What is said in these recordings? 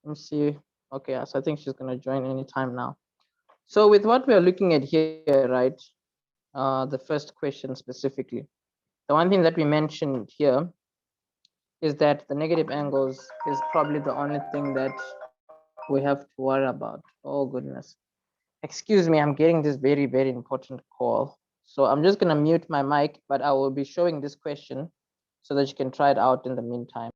Let me see. Okay, so I think she's gonna join anytime now. So with what we are looking at here, right? The first question specifically, the one thing that we mentioned here is that the negative angles is probably the only thing that we have to worry about. Oh goodness. Excuse me, I'm getting this very, very important call. So I'm just gonna mute my mic, but I will be showing this question so that you can try it out in the meantime.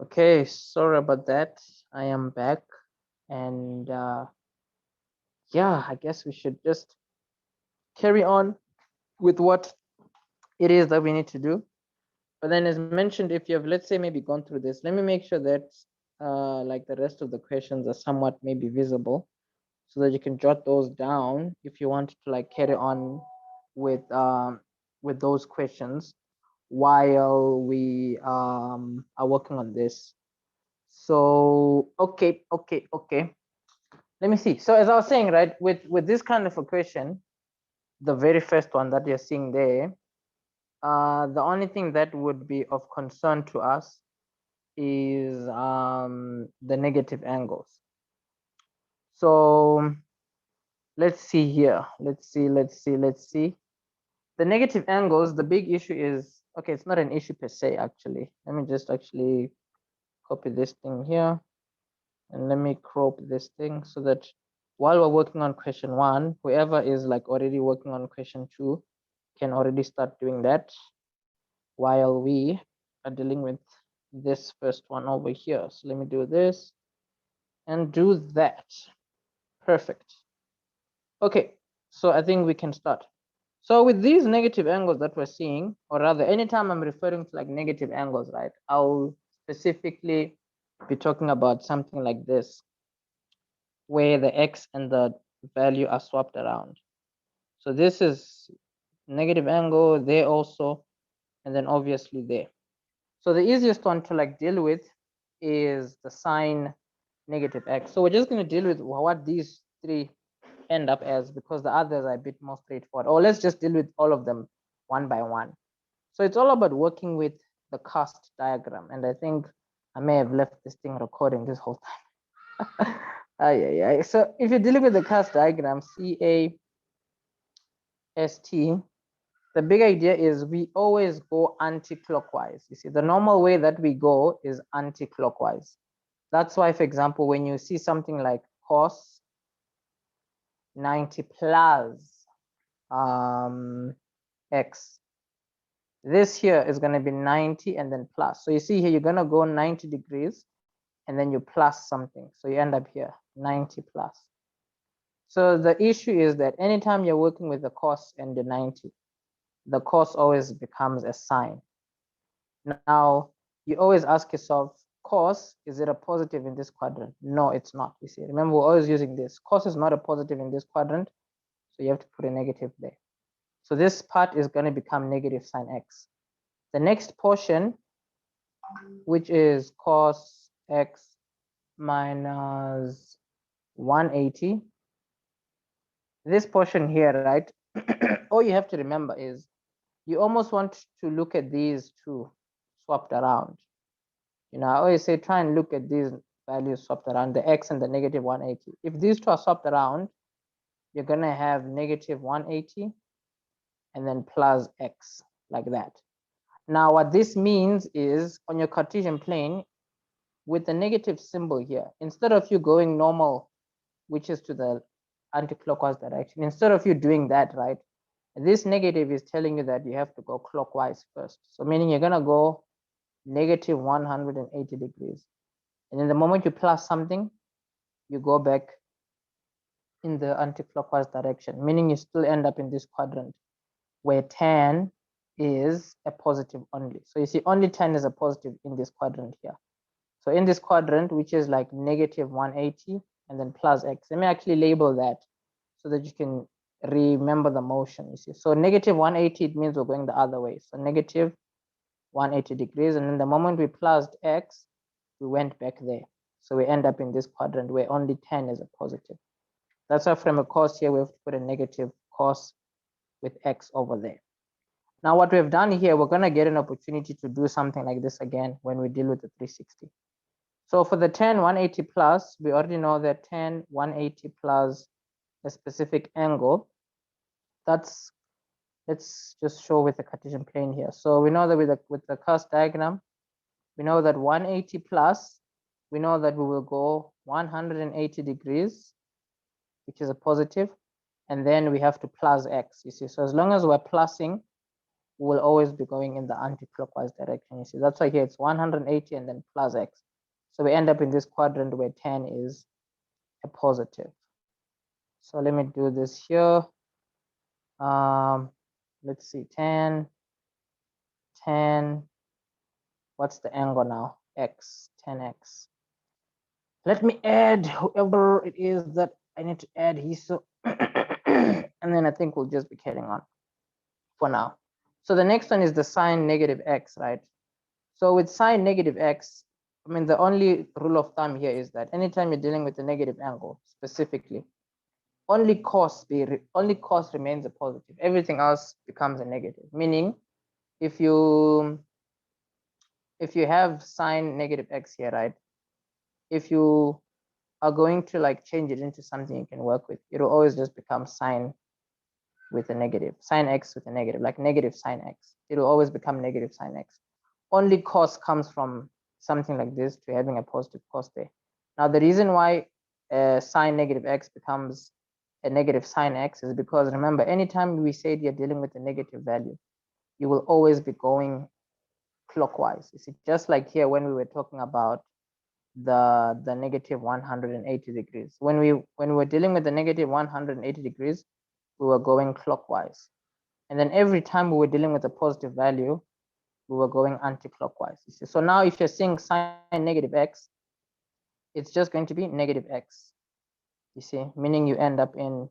Okay, sorry about that. I am back, and yeah, I guess we should just carry on with what it is that we need to do. But then, as mentioned, if you have, let's say, maybe gone through this, let me make sure that like the rest of the questions are somewhat maybe visible, so that you can jot those down if you want to like carry on with those questions while we are working on this. So okay. Let me see. So as I was saying, right, with this kind of a question, the very first one that you're seeing there, the only thing that would be of concern to us is the negative angles. So let's see here. Let's see. The negative angles, the big issue is, okay, it's not an issue per se, actually. Let me just actually copy this thing here. And let me crop this thing so that while we're working on question 1, whoever is like already working on question 2 can already start doing that while we are dealing with this first one over here. So let me do this and do that. Perfect. Okay, so I think we can start. So with these negative angles that we're seeing, or rather anytime I'm referring to like negative angles, right, I'll specifically be talking about something like this, where the x and the value are swapped around. So this is negative angle, there also, and then obviously there. So the easiest one to like deal with is the sine negative x. So we're just going to deal with what these three end up as, because the others are a bit more straightforward. Or let's just deal with all of them one by one. So it's all about working with the cast diagram. And I think I may have left this thing recording this whole time. So if you're dealing with the cast diagram, CAST, the big idea is we always go anti-clockwise. You see, the normal way that we go is anti-clockwise. That's why, for example, when you see something like cos 90 plus x, this here is going to be 90 and then plus. So you see here, you're going to go 90 degrees and then you plus something. So you end up here, 90 plus. So the issue is that anytime you're working with the cos and the 90, the cos always becomes a sine. Now, you always ask yourself, cos, is it a positive in this quadrant? No, it's not. You see, remember, we're always using this. Cos is not a positive in this quadrant, so you have to put a negative there. So this part is going to become negative sine x. The next portion, which is cos x minus 180, this portion here, right? All you have to remember is you almost want to look at these two swapped around. You know, I always say try and look at these values swapped around, the x and the negative 180. If these two are swapped around, you're going to have negative 180 and then plus x, like that. Now, what this means is on your Cartesian plane, with the negative symbol here, instead of you going normal, which is to the anti-clockwise direction, instead of you doing that, right, this negative is telling you that you have to go clockwise first. So meaning you're going to go negative 180 degrees. And then the moment you plus something, you go back in the anti-clockwise direction, meaning you still end up in this quadrant where tan is a positive only. So you see only tan is a positive in this quadrant here. So in this quadrant, which is like negative 180 and then plus x, let me actually label that so that you can remember the motion. You see, so negative 180, it means we're going the other way. So negative 180 degrees. And then the moment we plused x, we went back there. So we end up in this quadrant where only 10 is a positive. That's why from a cos here, we have to put a negative cos with x over there. Now what we've done here, we're going to get an opportunity to do something like this again when we deal with the 360. So for the tan 180 plus, we already know that tan 180 plus a specific angle. That's, let's just show with the Cartesian plane here. So we know that with the cast diagram, we know that 180 plus, we know that we will go 180 degrees, which is a positive, and then we have to plus x, you see. So as long as we're plusing, we will always be going in the anti-clockwise direction, you see. That's why here it's 180 and then plus x. So we end up in this quadrant where 10 is a positive. So let me do this here. Let's see, 10, 10. What's the angle now? X, 10x. Let me add whoever it is that I need to add here. So, and then I think we'll just be carrying on for now. So the next one is the sine negative x, right? So with sine negative x, I mean, the only rule of thumb here is that anytime you're dealing with a negative angle, specifically, only cos remains a positive. Everything else becomes a negative. Meaning, if you have sine negative x here, right? If you are going to like change it into something you can work with, it'll always just become sine with a negative, sine x with a negative, like negative sine x. It'll always become negative sine x. Only cos comes from something like this to having a positive cos there. Now, the reason why sine negative x becomes a negative sine x is because, remember, anytime we say you're dealing with a negative value, you will always be going clockwise. You see, just like here when we were talking about the negative 180 degrees. When we were dealing with the negative 180 degrees, we were going clockwise. And then every time we were dealing with a positive value, we were going anti-clockwise. You see? So now if you're seeing sine negative x, it's just going to be negative x. You see, meaning you end up in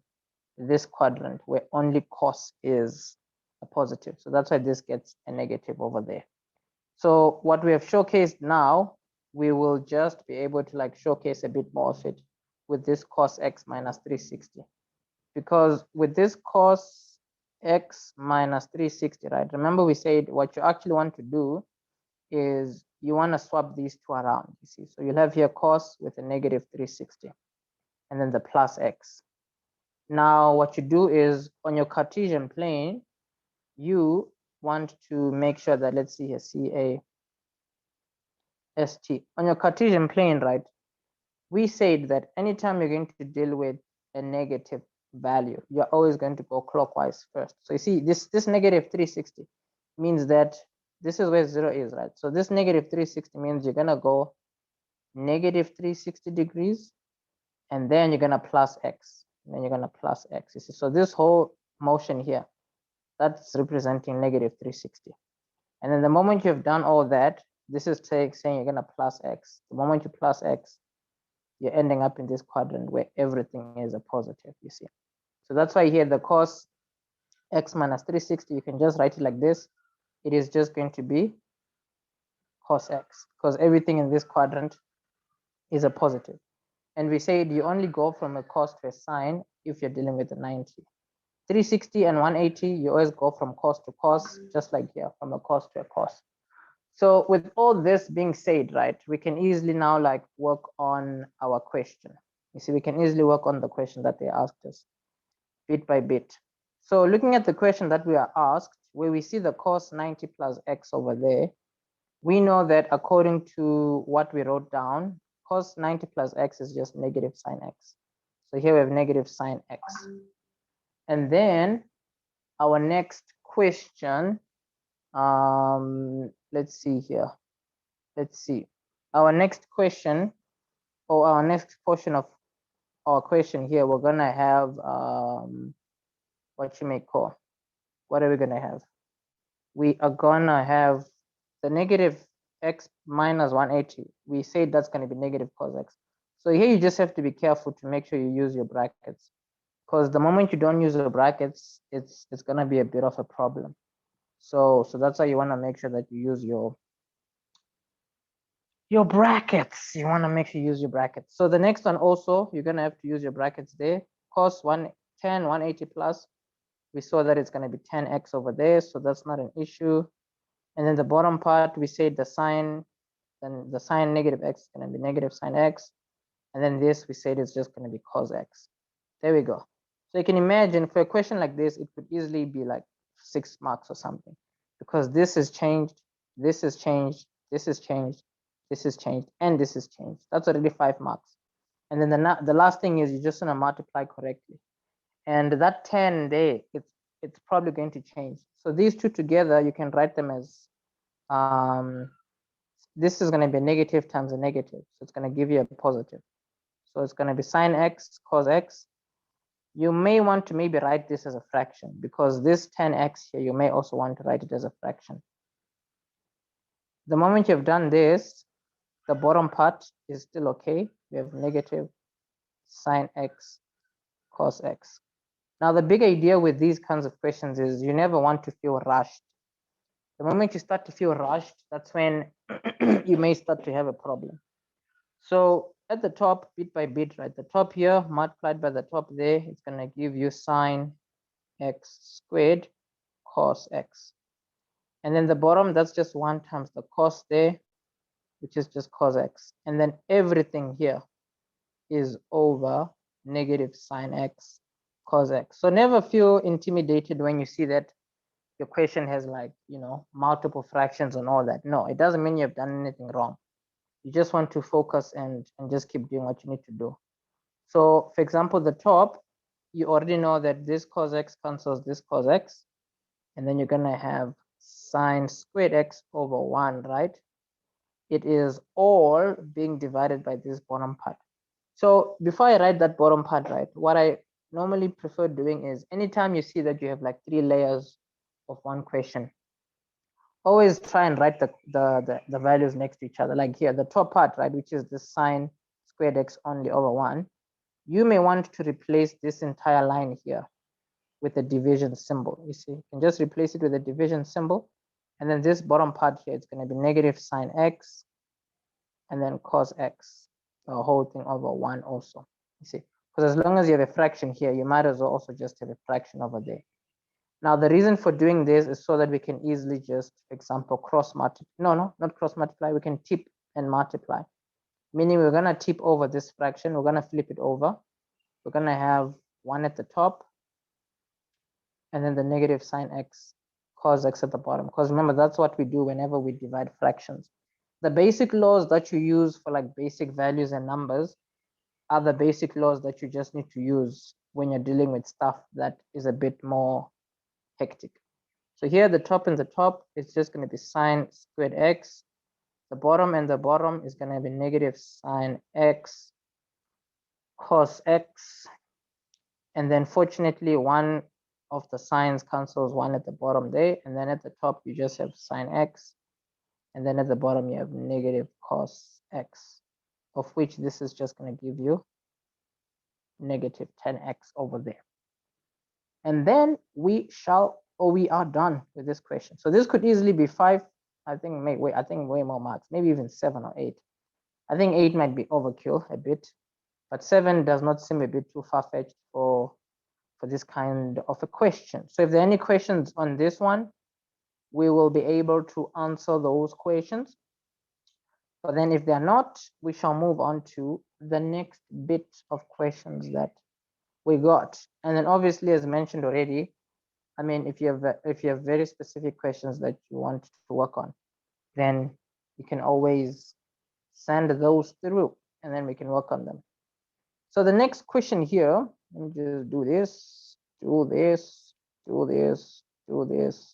this quadrant where only cos is a positive. So that's why this gets a negative over there. So what we have showcased now, we will just be able to like showcase a bit more of it with this cos x minus 360. Because with this cos x minus 360, right? Remember we said what you actually want to do is you want to swap these two around, you see. So you'll have here cos with a negative 360 and then the plus x. Now what you do is on your Cartesian plane, you want to make sure that, let's see here, CAST. On your Cartesian plane, right, we said that anytime you're going to deal with a negative value, you're always going to go clockwise first. So you see this negative 360 means that this is where 0 is, right? So this negative 360 means you're going to go negative 360 degrees, and then you're going to plus x, and then you're going to plus x. You see, so this whole motion here, that's representing negative 360. And then the moment you've done all that, this is saying you're going to plus x. The moment you plus x, you're ending up in this quadrant where everything is a positive, you see. So that's why here the cos x minus 360, you can just write it like this. It is just going to be cos x, because everything in this quadrant is a positive. And we said you only go from a cos to a sine if you're dealing with a 90. 360 and 180, you always go from cos to cos, just like here, from a cos to a cos. So with all this being said, right, we can easily now like work on our question. You see, we can easily work on the question that they asked us bit by bit. So looking at the question that we are asked, where we see the cos 90 plus x over there, we know that according to what we wrote down, cos 90 plus x is just negative sine x. So here we have negative sine x. And then our next question, let's see here. Let's see. Our next question, or our next portion of our question here, we're gonna have what you may call. What are we gonna have? We are gonna have the negative x minus 180. We said that's gonna be negative cos x. So here you just have to be careful to make sure you use your brackets, because the moment you don't use your brackets, it's gonna be a bit of a problem. So that's why you want to make sure that you use your brackets. You want to make sure you use your brackets. So the next one also, you're going to have to use your brackets there. Cos 110, 180 plus, we saw that it's going to be 10x over there, so that's not an issue. And then the bottom part, we said the sine, then the sine negative x is going to be negative sine x. And then this, we said it's just going to be cos x. There we go. So you can imagine for a question like this, it could easily be like 6 marks or something, because this is changed, this is changed, this is changed, this is changed, and this is changed. That's already 5 marks. And then the last thing is you just want to multiply correctly. And that 10 there, it's probably going to change. So these two together, you can write them as this is going to be a negative times a negative. So it's going to give you a positive. So it's going to be sine x cos x. You may want to maybe write this as a fraction, because this 10x here, you may also want to write it as a fraction. The moment you've done this, the bottom part is still okay. We have negative sine x cos x. Now, the big idea with these kinds of questions is you never want to feel rushed. The moment you start to feel rushed, that's when you may start to have a problem. So at the top, bit by bit, right? The top here multiplied by the top there, it's going to give you sine x squared cos x. And then the bottom, that's just 1 times the cos there, which is just cos x. And then everything here is over negative sine x cos x. So never feel intimidated when you see that your question has, like, you know, multiple fractions and all that. No, it doesn't mean you've done anything wrong. You just want to focus and just keep doing what you need to do. So for example, the top, you already know that this cos x cancels this cos x, and then you're gonna have sine squared x over 1, right? It is all being divided by this bottom part. So before I write that bottom part, right, what I normally prefer doing is anytime you see that you have like 3 layers of one question, always try and write the values next to each other. Like here, the top part, right, which is the sine squared x only over 1, you may want to replace this entire line here with a division symbol. You see, you can just replace it with a division symbol. And then this bottom part here, it's going to be negative sine x and then cos x, the whole thing over 1 also. You see, because as long as you have a fraction here, you might as well also just have a fraction over there. Now, the reason for doing this is so that we can easily just, for example, cross multiply. No, not cross multiply. We can tip and multiply, meaning we're going to tip over this fraction. We're going to flip it over. We're going to have 1 at the top and then the negative sine x cos x at the bottom. Because remember, that's what we do whenever we divide fractions. The basic laws that you use for like basic values and numbers are the basic laws that you just need to use when you're dealing with stuff that is a bit more hectic. So here, the top and the top, it's just going to be sine squared x. The bottom and the bottom is going to be negative sine x cos x. And then fortunately, one of the signs cancels 1 at the bottom there. And then at the top, you just have sine x. And then at the bottom, you have negative cos x, of which this is just going to give you negative 10x over there. And then we are done with this question. So this could easily be 5. I think way more marks, maybe even 7 or 8. I think 8 might be overkill a bit, but 7 does not seem a bit too far-fetched for this kind of a question. So if there are any questions on this one, we will be able to answer those questions. But then if they're not, we shall move on to the next bit of questions that we got. And then obviously, as mentioned already, I mean, if you have very specific questions that you want to work on, then you can always send those through and then we can work on them. So the next question here, let me just do this, do this, do this, do this,